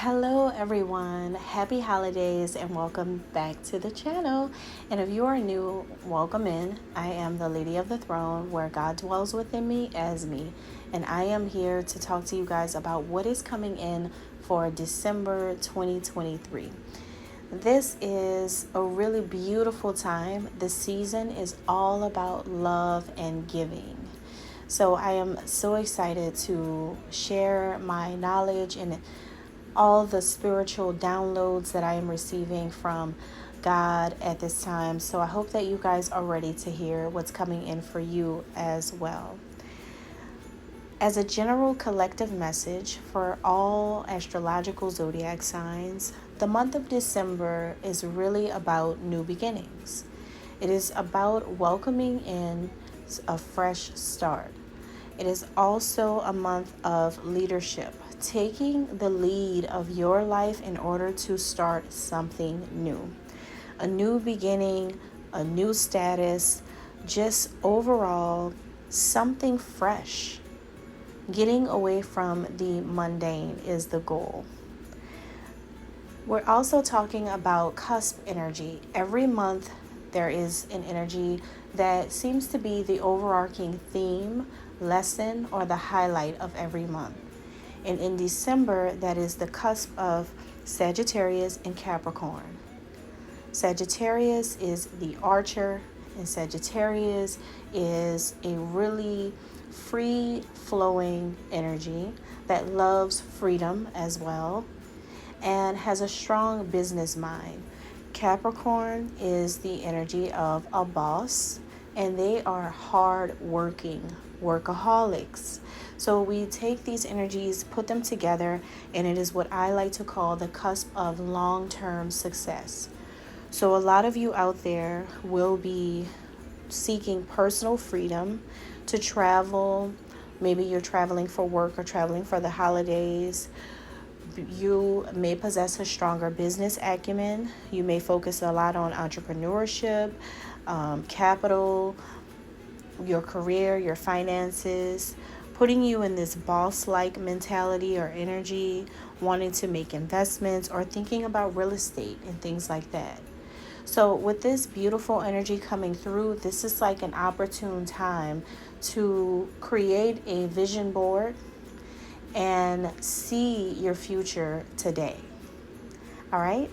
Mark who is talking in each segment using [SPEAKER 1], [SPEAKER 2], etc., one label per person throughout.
[SPEAKER 1] Hello everyone, happy holidays and welcome back to the channel. And if you are new, welcome in. I am the Lady of the Throne, where God dwells within me as me. And I am here to talk to you guys about what is coming in for December 2023. This is a really beautiful time. The season is all about love and giving. So I am so excited to share my knowledge and all the spiritual downloads that I am receiving from God at this time. So I hope that you guys are ready to hear what's coming in for you as well. As a general collective message for all astrological zodiac signs, the month of December is really about new beginnings. It is about welcoming in a fresh start. It is also a month of leadership, taking the lead of your life in order to start something new. A new beginning, a new status, just overall something fresh. Getting away from the mundane is the goal. We're also talking about cusp energy. Every month there is an energy that seems to be the overarching theme, lesson, or the highlight of every month. And in December, that is the cusp of Sagittarius and Capricorn. Sagittarius is the archer, and Sagittarius is a really free-flowing energy that loves freedom as well and has a strong business mind. Capricorn is the energy of a boss, and they are hard-working workaholics. So we take these energies, put them together, and it is what I like to call the cusp of long-term success. So a lot of you out there will be seeking personal freedom to travel. Maybe you're traveling for work or traveling for the holidays. You may possess a stronger business acumen. You may focus a lot on entrepreneurship, capital, your career, your finances, putting you in this boss-like mentality or energy, wanting to make investments or thinking about real estate and things like that. So with this beautiful energy coming through, this is like an opportune time to create a vision board and see your future today. All right.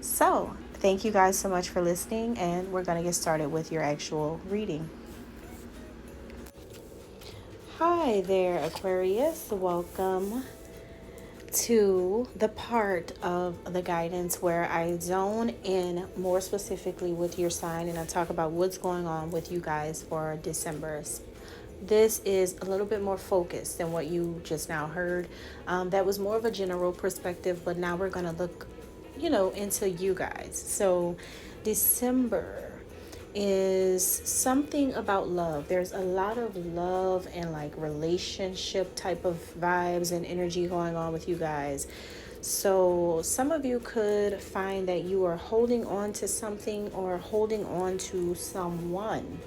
[SPEAKER 1] So thank you guys so much for listening, and we're going to get started with your actual reading. Hi there, Aquarius. Welcome to the part of the guidance where I zone in more specifically with your sign and I talk about what's going on with you guys for December. This is a little bit more focused than what you just now heard. That was more of a general perspective, but now we're going to look, into you guys. So December is something about love. There's a lot of love and like relationship type of vibes and energy going on with you guys. So some of you could find that you are holding on to something or holding on to someone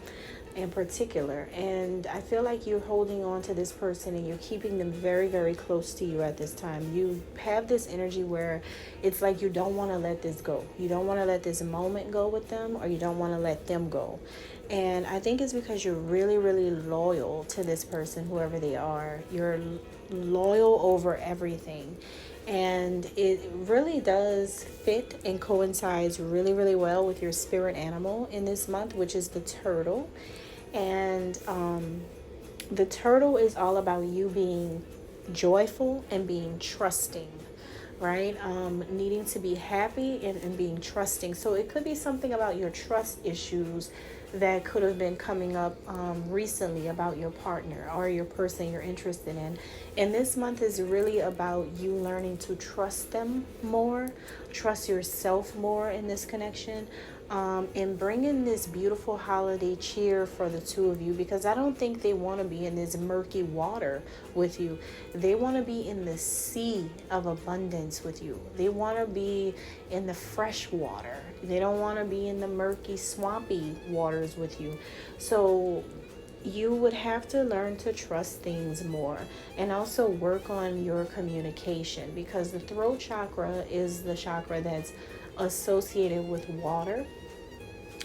[SPEAKER 1] in particular, and I feel like you're holding on to this person and you're keeping them very, very close to you at this time. You have this energy where it's like you don't want to let this go. You don't want to let this moment go with them, or you don't want to let them go. And I think it's because you're really, really loyal to this person, whoever they are. You're loyal over everything. And it really does fit and coincides really, really well with your spirit animal in this month, which is the turtle. And the turtle is all about you being joyful and being trusting, right? Needing to be happy and being trusting. So it could be something about your trust issues that could have been coming up recently about your partner or your person you're interested in. And this month is really about you learning to trust them more, trust yourself more in this connection, and bringing this beautiful holiday cheer for the two of you, because I don't think they want to be in this murky water with you. They want to be in the sea of abundance with you. They want to be in the fresh water. They don't want to be in the murky, swampy waters with you. So you would have to learn to trust things more, and also work on your communication, because the throat chakra is the chakra that's associated with water,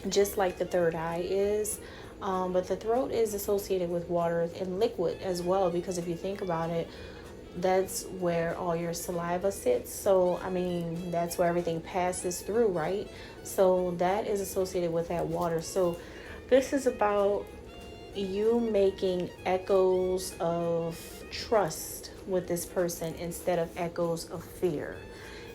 [SPEAKER 1] just like the third eye is. But the throat is associated with water and liquid as well, because if you think about it, that's where all your saliva sits. So, I mean, that's where everything passes through, right? So that is associated with that water. So this is about you making echoes of trust with this person instead of echoes of fear.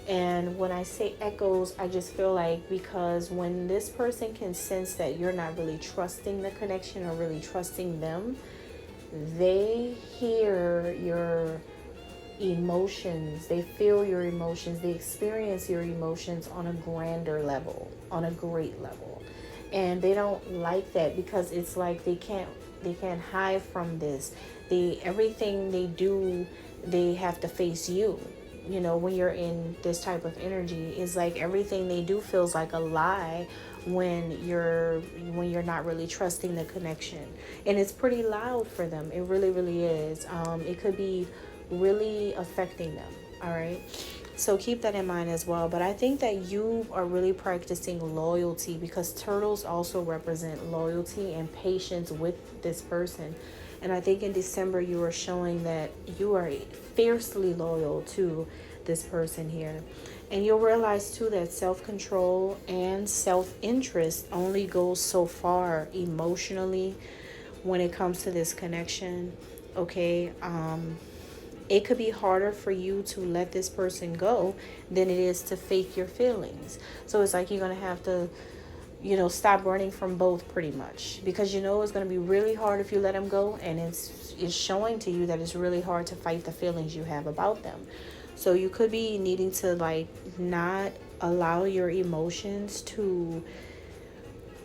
[SPEAKER 1] And when I say echoes, I just feel like, because when this person can sense that you're not really trusting the connection or really trusting them, they hear your emotions, they feel your emotions, they experience your emotions on a grander level, on a great level. And they don't like that, because it's like they can't hide from this. Everything they do, they have to face you. You know, when you're in this type of energy, it's like everything they do feels like a lie when you're not really trusting the connection. And it's pretty loud for them. It really, really is. It could be really affecting them. All right. So keep that in mind as well. But I think that you are really practicing loyalty, because turtles also represent loyalty and patience with this person. And I think in December you are showing that you are fiercely loyal to this person here. And you'll realize too that self-control and self-interest only goes so far emotionally when it comes to this connection. Okay. It could be harder for you to let this person go than it is to fake your feelings. So it's like you're going to have to, stop running from both pretty much, because it's going to be really hard if you let them go, and it's showing to you that it's really hard to fight the feelings you have about them. So you could be needing to not allow your emotions to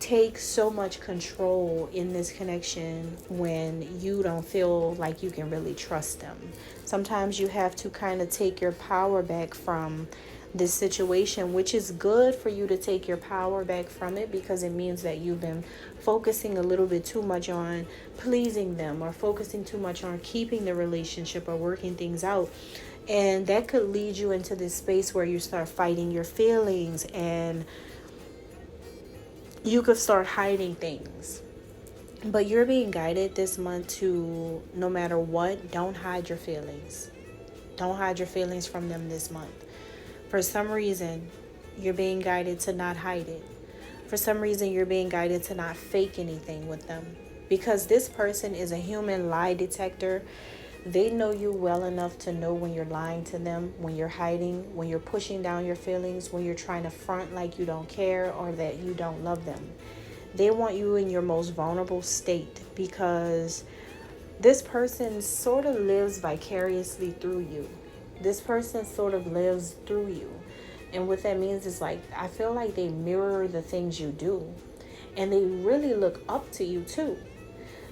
[SPEAKER 1] take so much control in this connection when you don't feel like you can really trust them. Sometimes you have to kind of take your power back from this situation, which is good for you to take your power back from it, because it means that you've been focusing a little bit too much on pleasing them, or focusing too much on keeping the relationship or working things out. And that could lead you into this space where you start fighting your feelings, and you could start hiding things. But you're being guided this month to, no matter what, don't hide your feelings. Don't hide your feelings from them this month. For some reason, you're being guided to not hide it. For some reason, you're being guided to not fake anything with them. Because this person is a human lie detector. They know you well enough to know when you're lying to them, when you're hiding, when you're pushing down your feelings, when you're trying to front like you don't care or that you don't love them. They want you in your most vulnerable state, because this person sort of lives vicariously through you. This person sort of lives through you. And what that means is, I feel like they mirror the things you do, and they really look up to you too.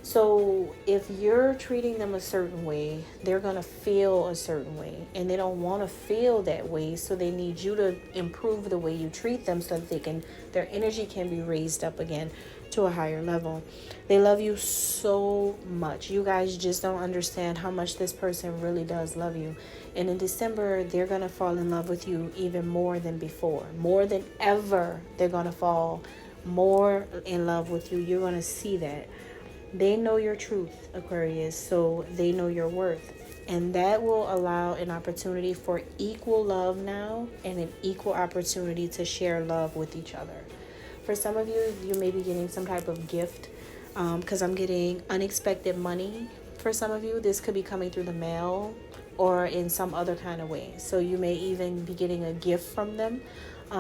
[SPEAKER 1] So if you're treating them a certain way, they're going to feel a certain way, and they don't want to feel that way. So they need you to improve the way you treat them, so that their energy can be raised up again to a higher level. They love you so much. You guys just don't understand how much this person really does love you. And in December, they're going to fall in love with you even more than before. More than ever, they're going to fall more in love with you. You're going to see that. They know your truth, Aquarius, so they know your worth. And that will allow an opportunity for equal love now, and an equal opportunity to share love with each other. For some of you, you may be getting some type of gift, because I'm getting unexpected money. For some of you, this could be coming through the mail or in some other kind of way. So you may even be getting a gift from them.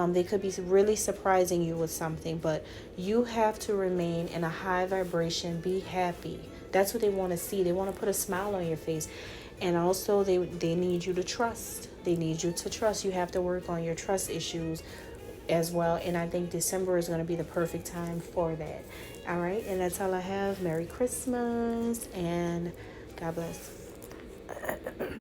[SPEAKER 1] They could be really surprising you with something, but you have to remain in a high vibration. Be happy. That's what they want to see. They want to put a smile on your face. And also they need you to trust. They need you to trust. You have to work on your trust issues as well. And I think December is going to be the perfect time for that. All right. And that's all I have. Merry Christmas and God bless.